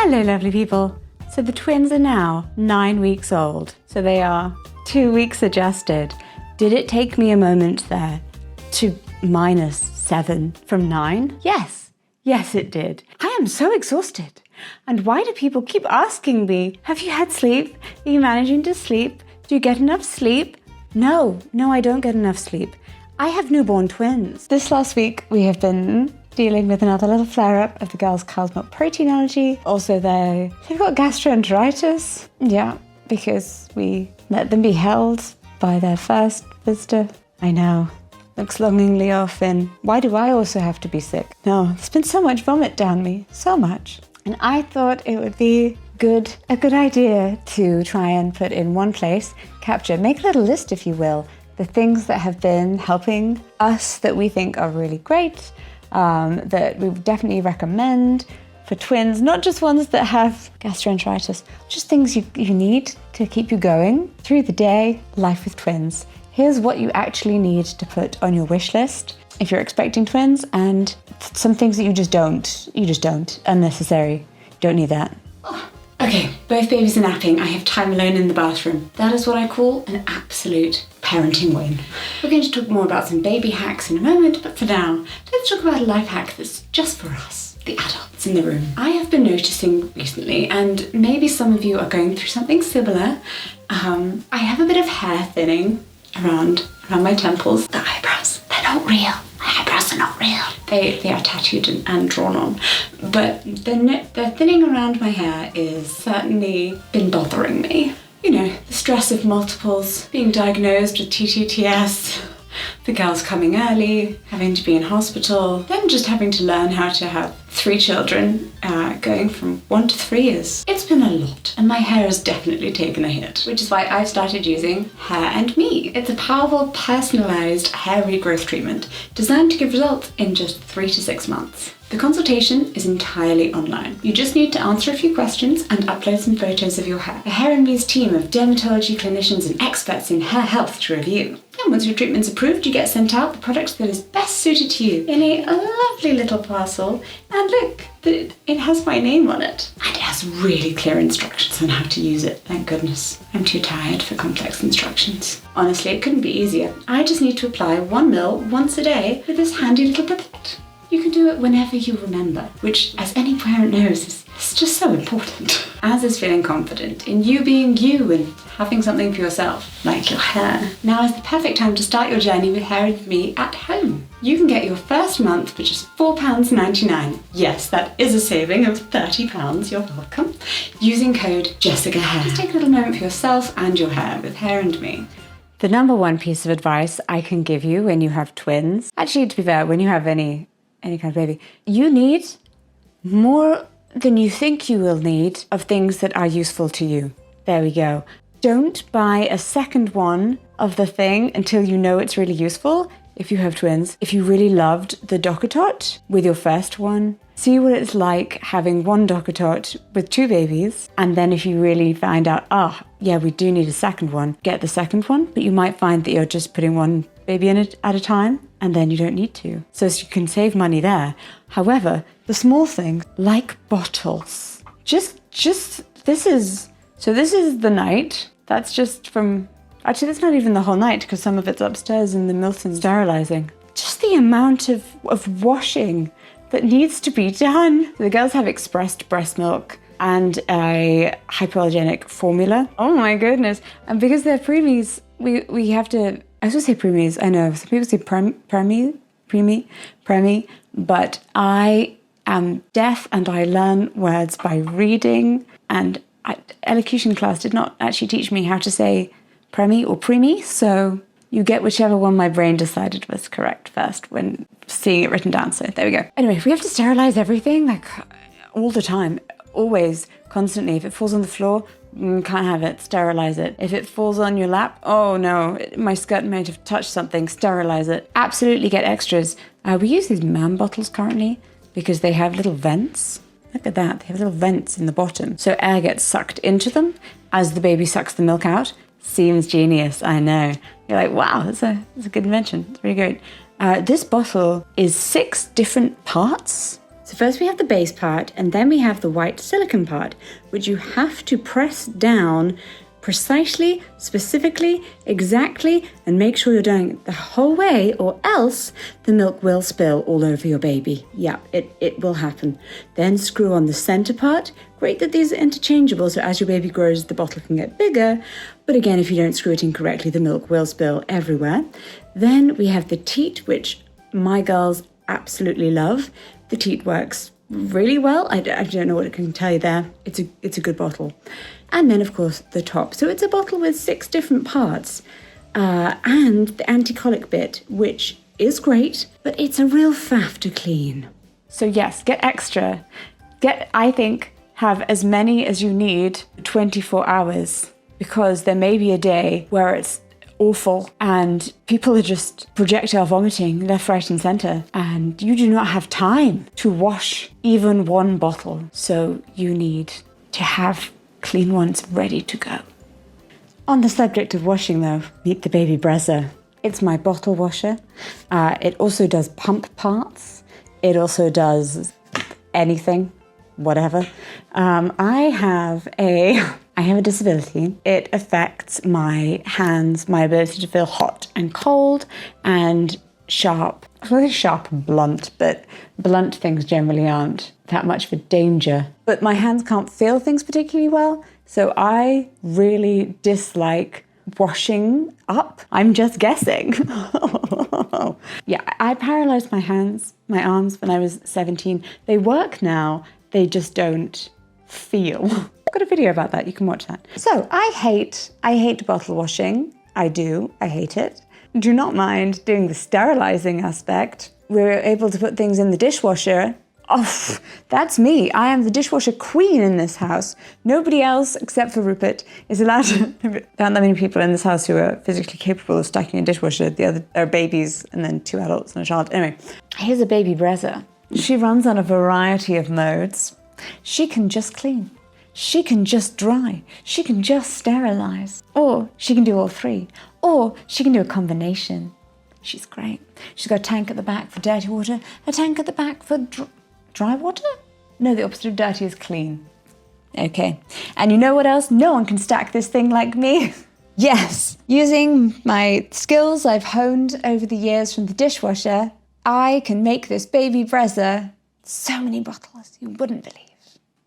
Hello, lovely people. So the twins are now 9 weeks old. So they are 2 weeks adjusted. Did it take me a moment there to -7 from 9? Yes. Yes, it did. I am so exhausted. And why do people keep asking me, have you had sleep? Are you managing to sleep? Do you get enough sleep? No, I don't get enough sleep. I have newborn twins. This last week, we have been dealing with another little flare-up of the girls' cow's milk protein allergy. Also, they've got gastroenteritis. Yeah, because we let them be held by their first visitor. I know. Looks longingly off in, why do I also have to be sick? No, there's been so much vomit down me. So much. And I thought it would be a good idea to try and put in one place, make a little list, if you will, the things that have been helping us that we think are really great, that we would definitely recommend for twins, not just ones that have gastroenteritis, just things you need to keep you going through the day, life with twins. Here's what you actually need to put on your wish list if you're expecting twins, and some things that you just don't, unnecessary, don't need that. Okay, both babies are napping. I have time alone in the bathroom. That is what I call an absolute parenting win. We're going to talk more about some baby hacks in a moment, but for now, let's talk about a life hack that's just for us, the adults in the room. I have been noticing recently, and maybe some of you are going through something similar, I have a bit of hair thinning around my temples. The eyebrows, they're not real. My eyebrows are not real. They are tattooed and drawn on. But the thinning around my hair is certainly been bothering me. You know, the stress of multiples, being diagnosed with TTTS, the girls coming early, having to be in hospital, then just having to learn how to have 3 children, going from 1 to 3 years. It's been a lot, and my hair has definitely taken a hit, which is why I've started using Hair and Me. It's a powerful, personalised hair regrowth treatment designed to give results in just 3 to 6 months. The consultation is entirely online. You just need to answer a few questions and upload some photos of your hair. The Hair and Me's team of dermatology clinicians and experts in hair health to review. And once your treatment's approved, you get sent out the product that is best suited to you in a lovely little parcel. And look, it has my name on it. And it has really clear instructions on how to use it. Thank goodness. I'm too tired for complex instructions. Honestly, it couldn't be easier. I just need to apply 1 ml once a day with this handy little pipette. You can do it whenever you remember, which, as any parent knows, is just so important. As is feeling confident in you being you and having something for yourself, like your hair. Now is the perfect time to start your journey with Hair and Me at home. You can get your first month for just £4.99. Yes, that is a saving of £30, you're welcome, using code JessicaHair. Just take a little moment for yourself and your hair with Hair and Me. The number one piece of advice I can give you when you have twins, actually to be fair, when you have any kind of baby, you need more than you think you will need of things that are useful to you. There we go. Don't buy a second one of the thing until you know it's really useful. If you have twins, if you really loved the DockATot with your first one, see what it's like having one DockATot with 2 babies. And then if you really find out, yeah, we do need a second one, get the second one. But you might find that you're just putting one baby in it at a time, and then you don't need to. So you can save money there. However, the small things like bottles, this is the night. That's just from, actually that's not even the whole night because some of it's upstairs in the Milton sterilizing. Just the amount of washing that needs to be done. The girls have expressed breast milk and a hypoallergenic formula. Oh my goodness. And because they're preemies, we have to, I was going to say preemies, I know, some people say preemie, but I am deaf and I learn words by reading, and elocution class did not actually teach me how to say preemie or preemie, so you get whichever one my brain decided was correct first when seeing it written down, so there we go. Anyway, we have to sterilize everything, like all the time, always, constantly. If it falls on the floor, can't have it, sterilize it. If it falls on your lap, oh no, my skirt might have touched something, sterilize it. Absolutely get extras. We use these MAM bottles currently because they have little vents. Look at that, they have little vents in the bottom. So air gets sucked into them as the baby sucks the milk out. Seems genius, I know. You're like, wow, that's a good invention. It's really great. This bottle is 6 different parts. So first we have the base part, and then we have the white silicone part, which you have to press down precisely, specifically, exactly, and make sure you're doing it the whole way, or else the milk will spill all over your baby. Yeah, it will happen. Then screw on the center part. Great that these are interchangeable, so as your baby grows, the bottle can get bigger. But again, if you don't screw it in correctly, the milk will spill everywhere. Then we have the teat, which my girls absolutely love. The teat works really well. I don't know what I can tell you there. It's a good bottle. And then, of course, the top. So it's a bottle with 6 different parts. And the anti-colic bit, which is great, but it's a real faff to clean. So yes, get extra. Have as many as you need 24 hours, because there may be a day where it's awful and people are just projectile vomiting left, right and center, and you do not have time to wash even one bottle. So you need to have clean ones ready to go. On the subject of washing though, meet the baby Brezza. It's my bottle washer. It also does pump parts. It also does anything, whatever. I have a disability. It affects my hands, my ability to feel hot and cold and sharp. Well, sharp and blunt, but blunt things generally aren't that much of a danger. But my hands can't feel things particularly well, so I really dislike washing up. I'm just guessing. Yeah, I paralyzed my hands, my arms when I was 17. They work now, they just don't feel. I've got a video about that, you can watch that. So I hate bottle washing. I hate it. Do not mind doing the sterilizing aspect. We're able to put things in the dishwasher. Oh, that's me. I am the dishwasher queen in this house. Nobody else, except for Rupert, is allowed to. There aren't that many people in this house who are physically capable of stacking a dishwasher. The other are babies and then 2 adults and a child. Anyway, here's a baby Brezza. She runs on a variety of modes. She can just clean. She can just dry. She can just sterilize. Or she can do all 3. Or she can do a combination. She's great. She's got a tank at the back for dirty water, a tank at the back for dry water? No, the opposite of dirty is clean. Okay. And you know what else? No one can stack this thing like me. Yes. Using my skills I've honed over the years from the dishwasher, I can make this baby Brezza so many bottles you wouldn't believe.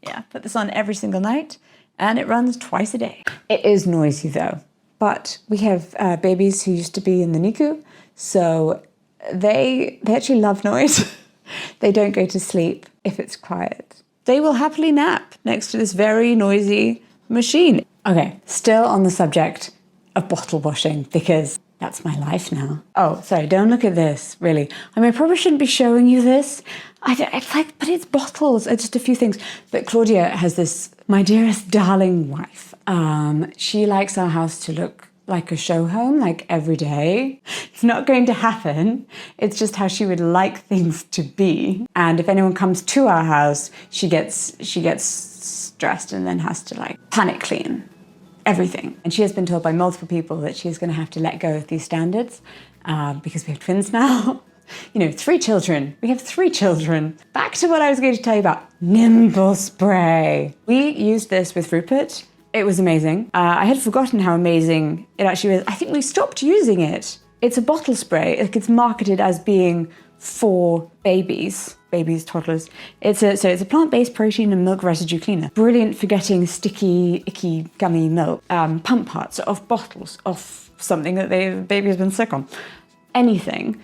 Yeah, put this on every single night and it runs twice a day. It is noisy though, but we have babies who used to be in the NICU, so they actually love noise. They don't go to sleep if it's quiet. They will happily nap next to this very noisy machine. Okay, still on the subject of bottle washing, because that's my life now. Oh, sorry, don't look at this, really. I mean, I probably shouldn't be showing you this. But it's bottles, it's just a few things. But Claudia has this, my dearest darling wife. She likes our house to look like a show home, like every day. It's not going to happen. It's just how she would like things to be. And if anyone comes to our house, she gets stressed and then has to like panic clean everything. And she has been told by multiple people that she's going to have to let go of these standards because we have twins now. 3 children. We have 3 children. Back to what I was going to tell you about. Nimble spray. We used this with Rupert. It was amazing. I had forgotten how amazing it actually was. I think we stopped using it. It's a bottle spray. It's marketed as being for babies, toddlers. It's a plant-based protein and milk residue cleaner. Brilliant for getting sticky, icky, gummy milk, pump parts off bottles, off something that the baby has been sick on. Anything.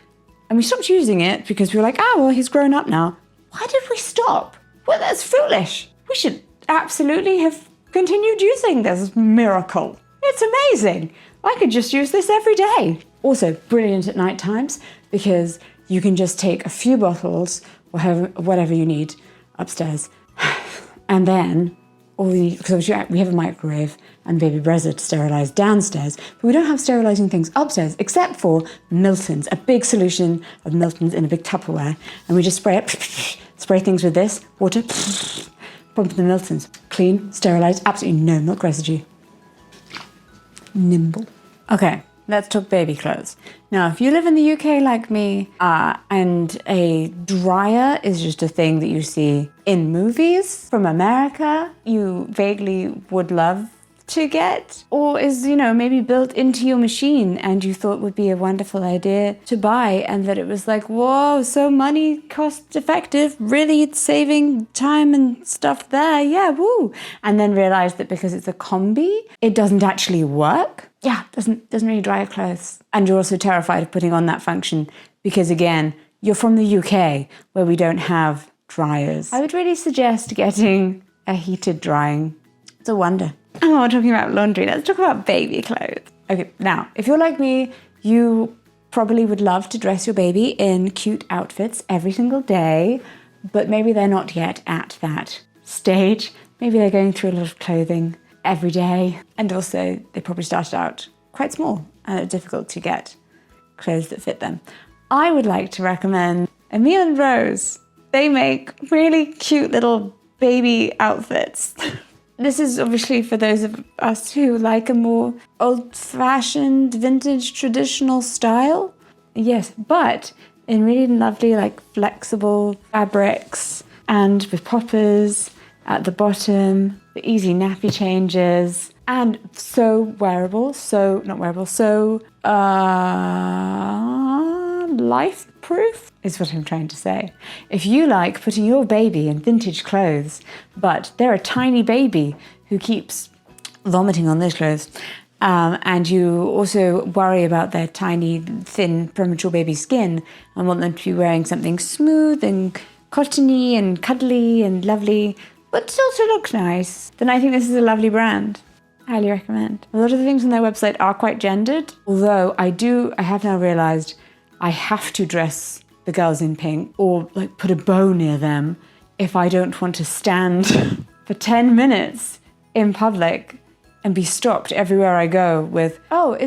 And we stopped using it because we were like, he's grown up now. Why did we stop? Well, that's foolish. We should absolutely have continued using this miracle. It's amazing. I could just use this every day. Also brilliant at night times because you can just take a few bottles, whatever you need, upstairs. And then because we have a microwave and baby Brezza to sterilize downstairs, but we don't have sterilizing things upstairs except for Milton's, a big solution of Milton's in a big Tupperware. And we just spray it, spray things with this, water, pump the Milton's. Clean, sterilized, absolutely no milk residue. Nimble. Okay, let's talk baby clothes. Now, if you live in the UK like me, and a dryer is just a thing that you see in movies from America, you vaguely would love to get, or is, maybe built into your machine and you thought would be a wonderful idea to buy, and that it was like, whoa, so money cost effective, really saving time and stuff there, yeah, woo. And then realized that because it's a combi, it doesn't actually work. Yeah, doesn't really dry your clothes. And you're also terrified of putting on that function because, again, you're from the UK where we don't have dryers. I would really suggest getting a heated drying. It's a wonder. Oh, we're talking about laundry. Let's talk about baby clothes. Okay, now, if you're like me, you probably would love to dress your baby in cute outfits every single day, but maybe they're not yet at that stage. Maybe they're going through a lot of clothing every day, and also they probably started out quite small and it's difficult to get clothes that fit them. I would like to recommend Emile and Rose. They make really cute little baby outfits. This is obviously for those of us who like a more old-fashioned, vintage, traditional style. Yes, but in really lovely, flexible fabrics and with poppers at the bottom, the easy nappy changes, and so life-proof is what I'm trying to say. If you like putting your baby in vintage clothes, but they're a tiny baby who keeps vomiting on those clothes, and you also worry about their tiny, thin, premature baby skin and want them to be wearing something smooth and cottony and cuddly and lovely, but also look nice, then I think this is a lovely brand. Highly recommend. A lot of the things on their website are quite gendered, although I have now realized I have to dress the girls in pink or put a bow near them if I don't want to stand for 10 minutes in public and be stopped everywhere I go with, are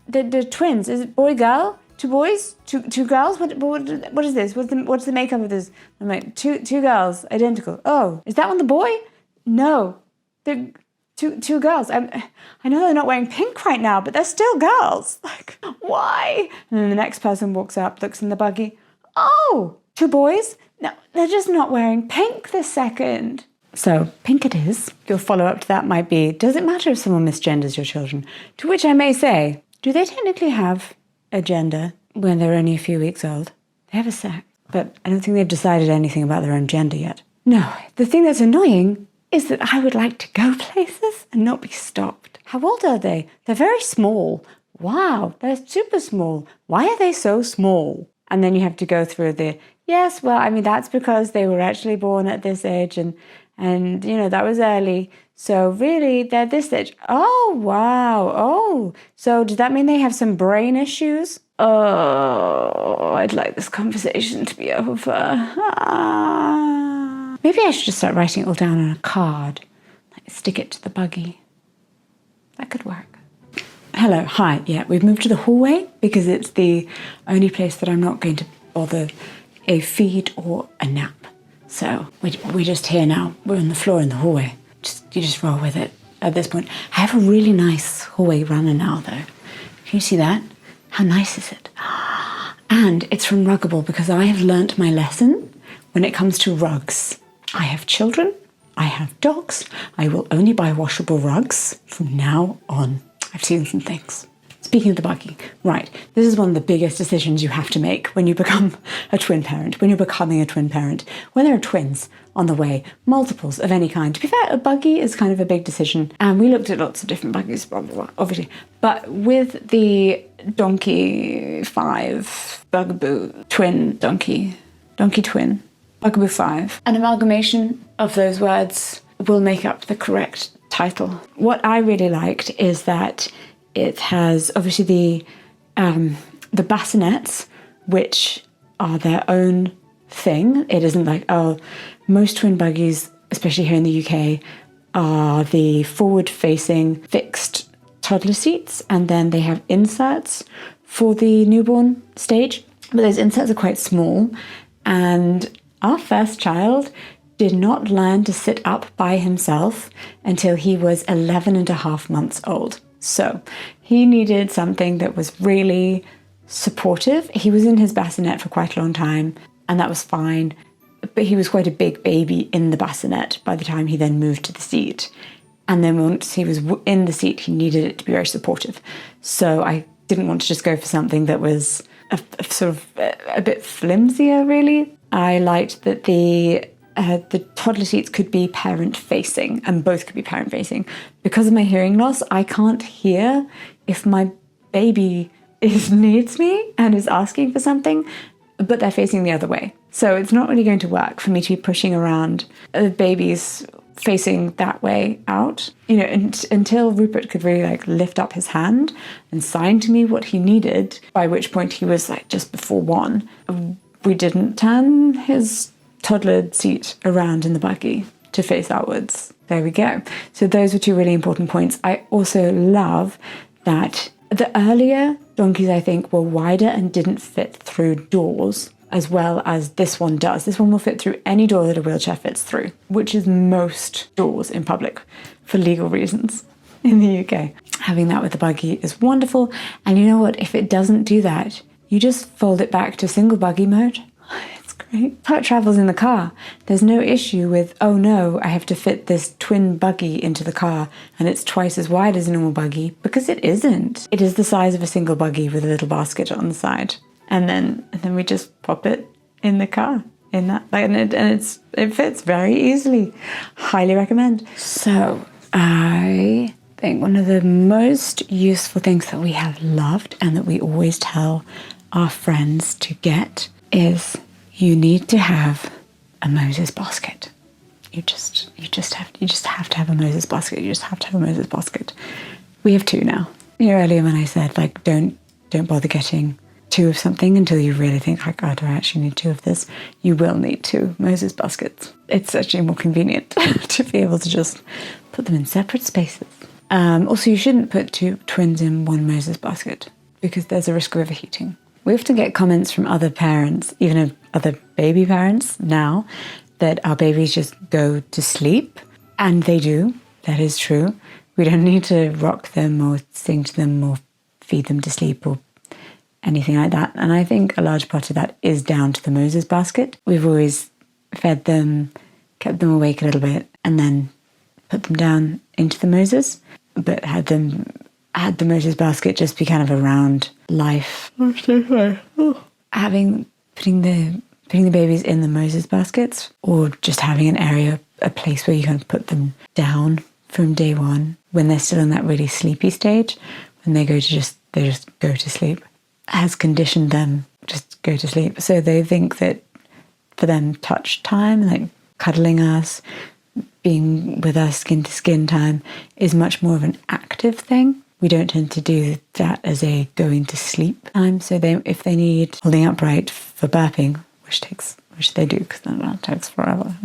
they're twins? Is it boy, girl? Two boys? Two girls? What is this? What's the makeup of this? I'm like, two girls, identical. Oh, is that one the boy? No, they're two girls. I know they're not wearing pink right now, but they're still girls. Why? And then the next person walks up, looks in the buggy. Oh, two boys? No, they're just not wearing pink this second. So, pink it is. Your follow-up to that might be, does it matter if someone misgenders your children? To which I may say, do they technically have a gender when they're only a few weeks old? They have a sex, but I don't think they've decided anything about their own gender yet. No, the thing that's annoying is that I would like to go places and not be stopped. How old are they? They're very small. Wow, they're super small. Why are they so small? And then you have to go through that's because they were actually born at this age and that was early. So really, they're this age. Oh, wow. Oh, so does that mean they have some brain issues? Oh, I'd like this conversation to be over. Maybe I should just start writing it all down on a card. Stick it to the buggy. That could work. Hello, hi. Yeah, we've moved to the hallway because it's the only place that I'm not going to bother a feed or a nap. So we're just here now. We're on the floor in the hallway. You just roll with it at this point. I have a really nice hallway runner now, though. Can you see that? How nice is it? And it's from Ruggable because I have learnt my lesson when it comes to rugs. I have children. I have dogs. I will only buy washable rugs from now on. I've seen some things. Speaking of the buggy, right, this is one of the biggest decisions you have to make when you become a twin parent, when you're becoming a twin parent, when there are twins on the way, multiples of any kind. To be fair, a buggy is kind of a big decision, and we looked at lots of different buggies, blah, blah, blah, obviously. But with the Donkey 5 Bugaboo twin donkey twin, Bugaboo 5, an amalgamation of those words will make up the correct title. What I really liked is that it has obviously the bassinets, which are their own thing. It isn't like, most twin buggies, especially here in the UK, are the forward-facing fixed toddler seats, and then they have inserts for the newborn stage. But those inserts are quite small, and our first child did not learn to sit up by himself until he was 11 and a half months old. So he needed something that was really supportive. He was in his bassinet for quite a long time, and that was fine. But he was quite a big baby in the bassinet by the time he then moved to the seat. And then once he was in the seat, he needed it to be very supportive. So I didn't want to just go for something that was a bit flimsier, really. I liked that the toddler seats could be parent-facing, and both could be parent-facing. Because of my hearing loss, I can't hear if my baby needs me and is asking for something, but they're facing the other way. So it's not really going to work for me to be pushing around babies facing that way out, until Rupert could really lift up his hand and sign to me what he needed, by which point he was just before 1. We didn't turn his toddler seat around in the buggy to face outwards. There we go. So those were 2 really important points. I also love that the earlier donkeys, I think, were wider and didn't fit through doors as well as this one does. This one will fit through any door that a wheelchair fits through, which is most doors in public for legal reasons in the UK. Having that with the buggy is wonderful. And you know what? If it doesn't do that, you just fold it back to single buggy mode. It's great. How it travels in the car. There's no issue with, oh no, I have to fit this twin buggy into the car and it's twice as wide as a normal buggy, because it isn't. It is the size of a single buggy with a little basket on the side. And then we just pop it in the car in that, it fits very easily. Highly recommend. So I think one of the most useful things that we have loved and that we always tell our friends to get is you need to have a Moses basket. You just have to have a Moses basket. You just have to have a Moses basket. We have 2 now. Earlier when I said don't bother getting 2 of something until you really think do I actually need 2 of this? You will need 2 Moses baskets. It's actually more convenient to be able to just put them in separate spaces. Also, you shouldn't put 2 twins in one Moses basket because there's a risk of overheating. We often get comments from other parents, even other baby parents now, that our babies just go to sleep. And they do. That is true. We don't need to rock them or sing to them or feed them to sleep or anything like that. And I think a large part of that is down to the Moses basket. We've always fed them, kept them awake a little bit, and then put them down into the Moses, but had the Moses basket just be kind of around life. Putting the babies in the Moses baskets, or just having an area, a place where you can put them down from day 1 when they're still in that really sleepy stage, when they just go to sleep, has conditioned them just go to sleep. So they think that for them, touch time, cuddling us, being with us skin to skin time, is much more of an active thing. We don't tend to do that as a going to sleep time. So if they need holding upright for burping, which they do, because that takes forever.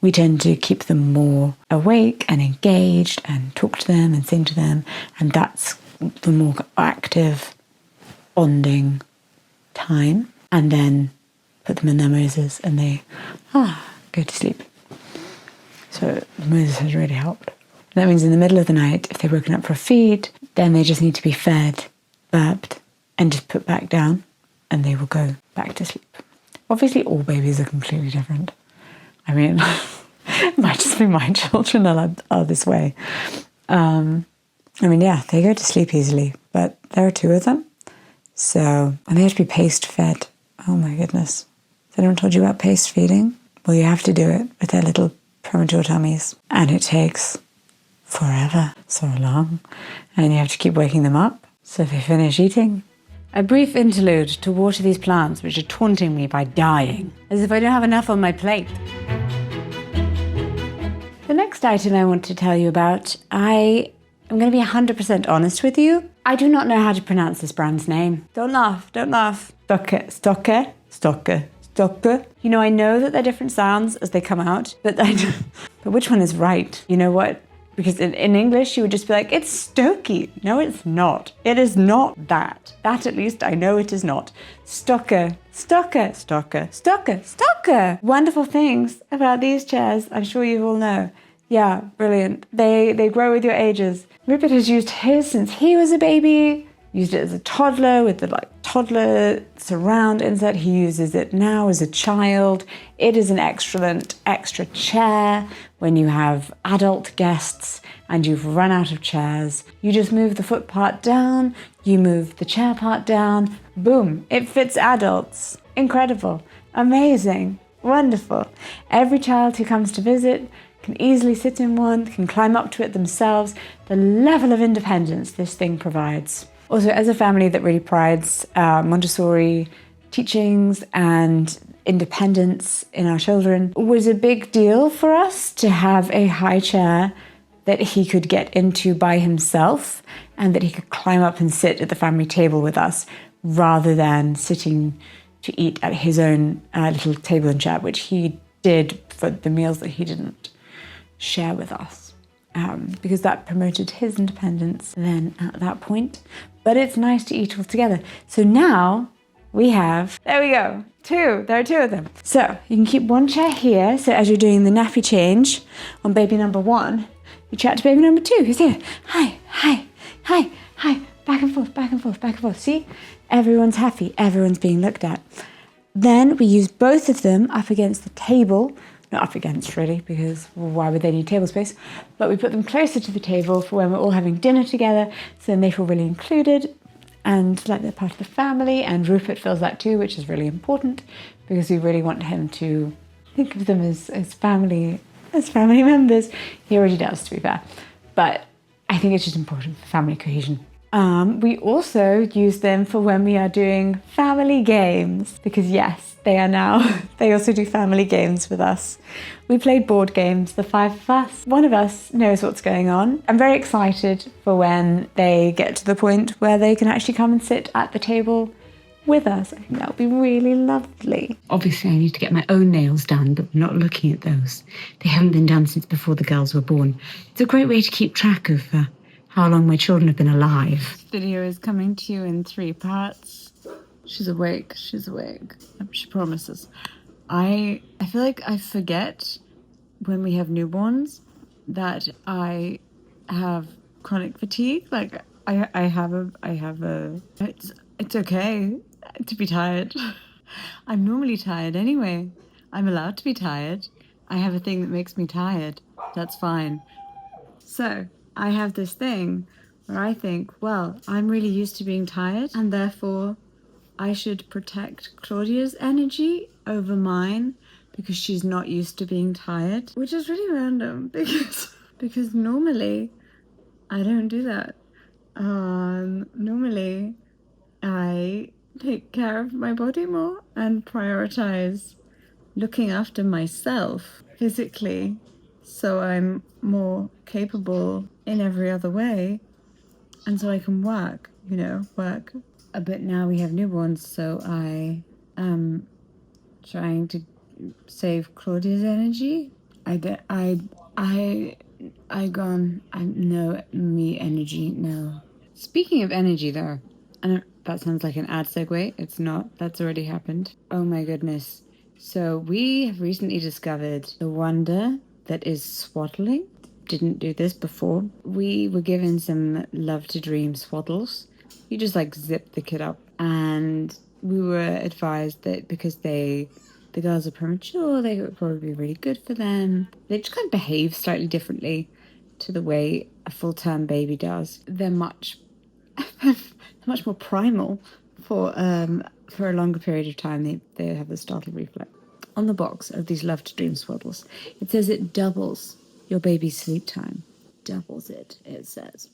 We tend to keep them more awake and engaged and talk to them and sing to them. And that's the more active bonding time. And then put them in their Moses and they go to sleep. So the Moses has really helped. That means in the middle of the night, if they're woken up for a feed, then they just need to be fed, burped, and just put back down, and they will go back to sleep. Obviously, all babies are completely different. I mean, it might just be my children that are this way. They go to sleep easily, but there are 2 of them. So, and they have to be paste fed. Oh my goodness. Has anyone told you about paste feeding? Well, you have to do it with their little premature tummies. And it takes forever, so long. And you have to keep waking them up so they finish eating. A brief interlude to water these plants, which are taunting me by dying, as if I don't have enough on my plate. The next item I want to tell you about, I'm going to be 100% honest with you. I do not know how to pronounce this brand's name. Don't laugh. Stokke. I know that they're different sounds as they come out, but which one is right? You know what? Because in English, you would just be like, it's Stokke. No, it's not. It is not that. That, at least, I know it is not. Stokke. Wonderful things about these chairs, I'm sure you all know. Yeah, brilliant. They grow with your ages. Rupert has used his since he was a baby, used it as a toddler with the toddler surround insert. He uses it now as a child. It is an excellent extra chair when you have adult guests and you've run out of chairs. You just move the foot part down, you move the chair part down, boom, it fits adults. Incredible, amazing, wonderful. Every child who comes to visit can easily sit in one, can climb up to it themselves. The level of independence this thing provides. Also, as a family that really prides Montessori teachings and independence in our children, it was a big deal for us to have a high chair that he could get into by himself and that he could climb up and sit at the family table with us rather than sitting to eat at his own little table and chair, which he did for the meals that he didn't share with us, because that promoted his independence then at that point. But it's nice to eat all together. So now we have, there we go, there are two of them. So you can keep one chair here, so as you're doing the nappy change on baby number 1, you chat to baby number 2, who's here. Hi, hi, hi, hi, back and forth, back and forth, back and forth. See, everyone's happy, everyone's being looked at. Then we use both of them up against the table. Not up against, really, because why would they need table space? But we put them closer to the table for when we're all having dinner together, so then they feel really included and like they're part of the family. And Rupert feels that too, which is really important because we really want him to think of them as family members. He already does, to be fair. But I think it's just important for family cohesion. We also use them for when we are doing family games, because yes, they also do family games with us. We played board games, the 5 of us. One of us knows what's going on. I'm very excited for when they get to the point where they can actually come and sit at the table with us. I think that would be really lovely. Obviously, I need to get my own nails done, but I'm not looking at those. They haven't been done since before the girls were born. It's a great way to keep track of how long my children have been alive. This video is coming to you in 3 parts. She's awake, she promises. I feel like I forget when we have newborns that I have chronic fatigue. Like it's okay to be tired. I'm normally tired anyway. I'm allowed to be tired. I have a thing that makes me tired. That's fine. So I have this thing where I think, well, I'm really used to being tired and therefore I should protect Claudia's energy over mine because she's not used to being tired, which is really random because normally I don't do that. Normally I take care of my body more and prioritize looking after myself physically, so I'm more capable in every other way, and so I can work. But now we have newborns, so I am trying to save Claudia's energy. Me energy, no. Speaking of energy, though, and that sounds like an ad segue. It's not. That's already happened. Oh my goodness. So we have recently discovered the wonder that is swaddling. Didn't do this before. We were given some Love to Dream swaddles. You just zip the kid up, and we were advised that because the girls are premature, they would probably be really good for them. They just kind of behave slightly differently to the way a full-term baby does. They're much more primal for a longer period of time. They have the startle reflex. On the box of these Love to Dream swaddles, it says it doubles your baby's sleep time. Doubles it, it says.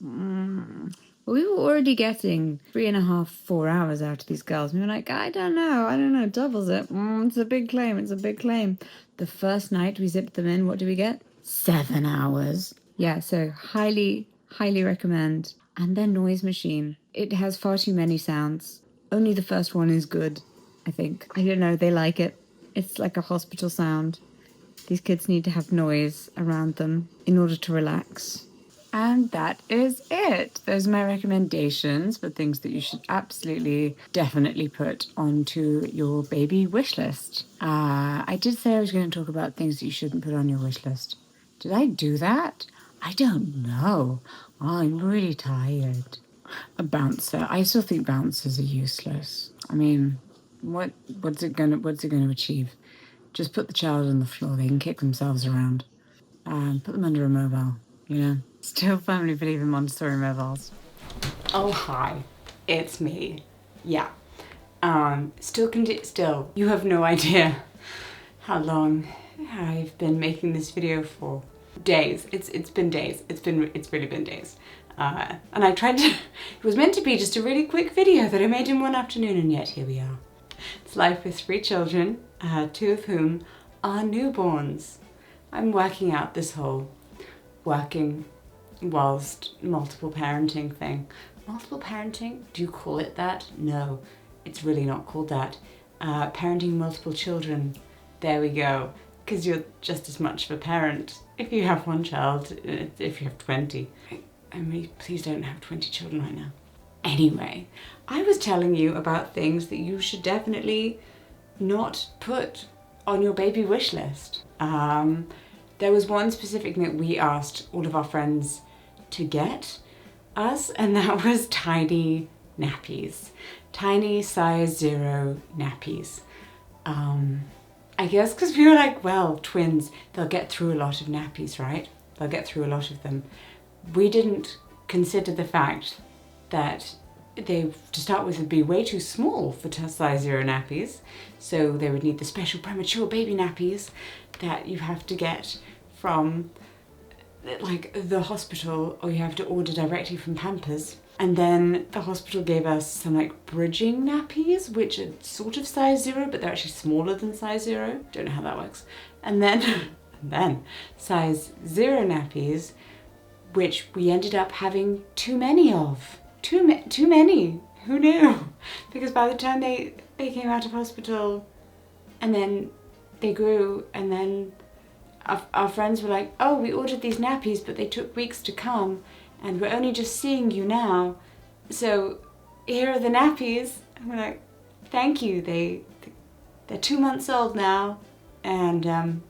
But we were already getting 3.5, 4 hours out of these girls. We were like, I don't know, doubles it. It's a big claim. The first night we zipped them in, what do we get? 7 hours. Yeah, so highly recommend. And their noise machine. It has far too many sounds. Only the first one is good, I think. I don't know, they like it. It's like a hospital sound. These kids need to have noise around them in order to relax. And that is it. Those are my recommendations for things that you should absolutely, definitely put onto your baby wish list. I did say I was going to talk about things that you shouldn't put on your wish list. Did I do that? I don't know. Oh, I'm really tired. A bouncer. I still think bouncers are useless. I mean, what's it gonna achieve? Just put the child on the floor. They can kick themselves around. Put them under a mobile. Still firmly believe in Montessori mobiles. Oh, hi. It's me. Yeah. Still, you have no idea how long I've been making this video for. Days. It's been days. It's really been days. And I tried to, it was meant to be just a really quick video that I made in one afternoon, and yet here we are. It's life with 3 children, 2 of whom are newborns. I'm working out this whole working whilst multiple parenting thing. Multiple parenting? Do you call it that? No, it's really not called that. Parenting multiple children. There we go. Because you're just as much of a parent if you have 1 child, if you have 20. I'm really, please don't have 20 children right now. Anyway, I was telling you about things that you should definitely not put on your baby wish list. There was one specific thing that we asked all of our friends to get us, and that was tiny nappies. Tiny size 0 nappies. I guess because we were like, well, twins, they'll get through a lot of nappies, right? They'll get through a lot of them. We didn't consider the fact that they, to start with, would be way too small for size 0 nappies. So they would need the special premature baby nappies that you have to get from like the hospital, or you have to order directly from Pampers. And then the hospital gave us some like bridging nappies, which are sort of size 0, but they're actually smaller than size 0. Don't know how that works. And then size 0 nappies, which we ended up having too many of. Too many. Who knew? Because by the time they came out of hospital, and then they grew, and then our friends were like, oh, we ordered these nappies, but they took weeks to come, and we're only just seeing you now. So here are the nappies. And we're like, thank you. They're 2 months old now, and they're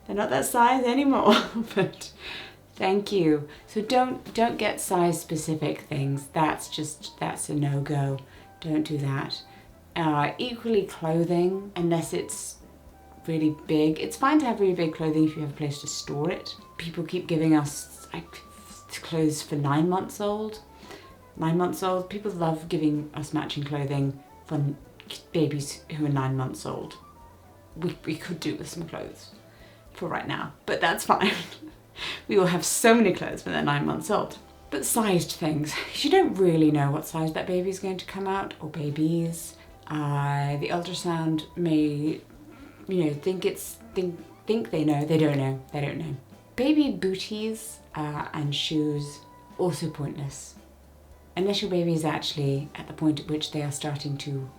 not that size anymore. But thank you. So don't get size specific things. That's a no-go. Don't do that. Equally clothing, unless it's really big. It's fine to have really big clothing if you have a place to store it. People keep giving us like clothes for 9 months old. 9 months old. People love giving us matching clothing for babies who are 9 months old. We could do with some clothes for right now, but that's fine. We will have so many clothes when they're 9 months old. But sized things. You don't really know what size that baby's going to come out, or babies. The ultrasound may, think they know. They don't know. They don't know. Baby booties and shoes, also pointless. Unless your baby is actually at the point at which they are starting to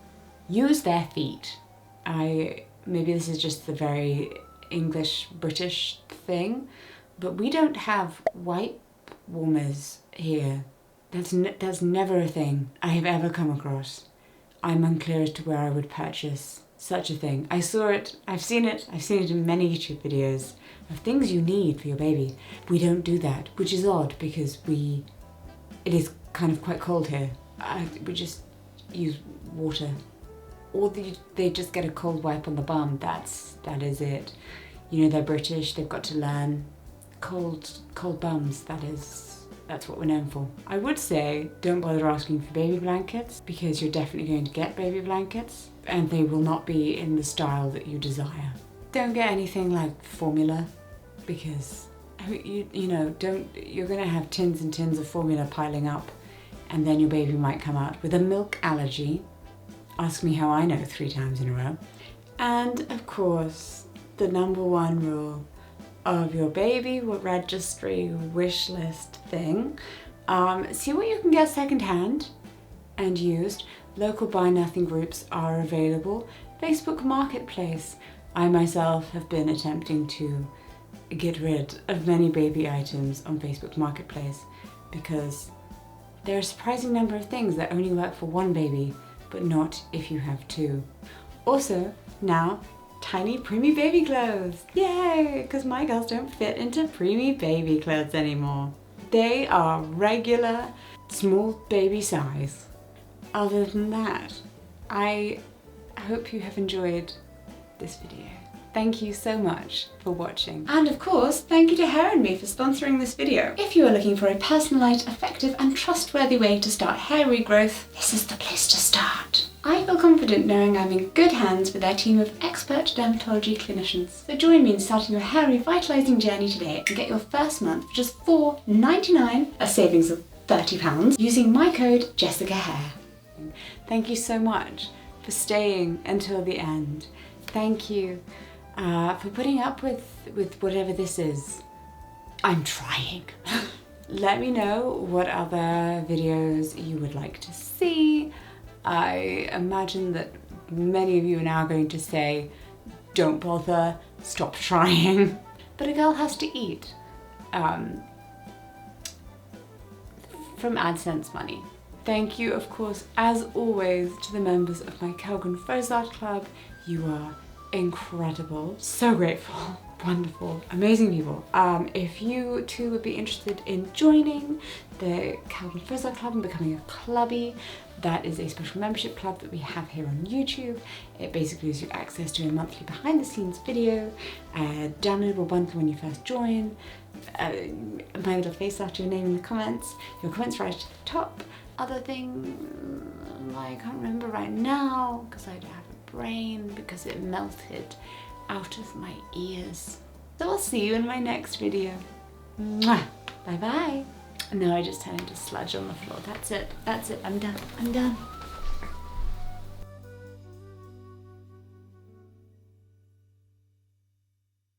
use their feet. Maybe this is just the very English British thing, but we don't have wipe warmers here. That's never a thing I have ever come across. I'm unclear as to where I would purchase such a thing. I saw it, I've seen it in many YouTube videos of things you need for your baby. We don't do that, which is odd because it is kind of quite cold here. We just use water. Or they just get a cold wipe on the bum. That is it. They're British, they've got to learn. Cold bums, that's what we're known for. I would say don't bother asking for baby blankets, because you're definitely going to get baby blankets and they will not be in the style that you desire. Don't get anything like formula, because you're gonna have tins and tins of formula piling up, and then your baby might come out with a milk allergy. Ask me how I know 3 times in a row. And of course, the number 1 rule of your baby registry wish list thing. See what you can get secondhand and used. Local buy nothing groups are available. Facebook Marketplace. I myself have been attempting to get rid of many baby items on Facebook Marketplace because there are a surprising number of things that only work for 1 baby, but not if you have 2. Also, now tiny preemie baby clothes. Yay! Because my girls don't fit into preemie baby clothes anymore. They are regular, small baby size. Other than that, I hope you have enjoyed this video. Thank you so much for watching. And of course, thank you to Hair and Me for sponsoring this video. If you are looking for a personalised, effective and trustworthy way to start hair regrowth, this is the place to start. I feel confident knowing I'm in good hands with their team of expert dermatology clinicians. So join me in starting your hair revitalising journey today and get your first month for just $4.99, a savings of £30, using my code JessicaHair. Thank you so much for staying until the end. Thank you for putting up with whatever this is. I'm trying. Let me know what other videos you would like to see. I imagine that many of you are now going to say, don't bother, stop trying. But a girl has to eat from AdSense money. Thank you, of course, as always, to the members of my Kellgren-Fozard club. You are incredible, so grateful, wonderful, amazing people. If you too would be interested in joining the Kellgren-Fozard club and becoming a clubby, that is a special membership club that we have here on YouTube. It basically gives you access to a monthly behind the scenes video, a downloadable bundle when you first join, my little face after your name in the comments, your comments right at the top. Other thing I can't remember right now because I don't have a brain because it melted out of my ears. So I'll see you in my next video. Mwah! Bye bye. No, I just turned into sludge on the floor. That's it. I'm done.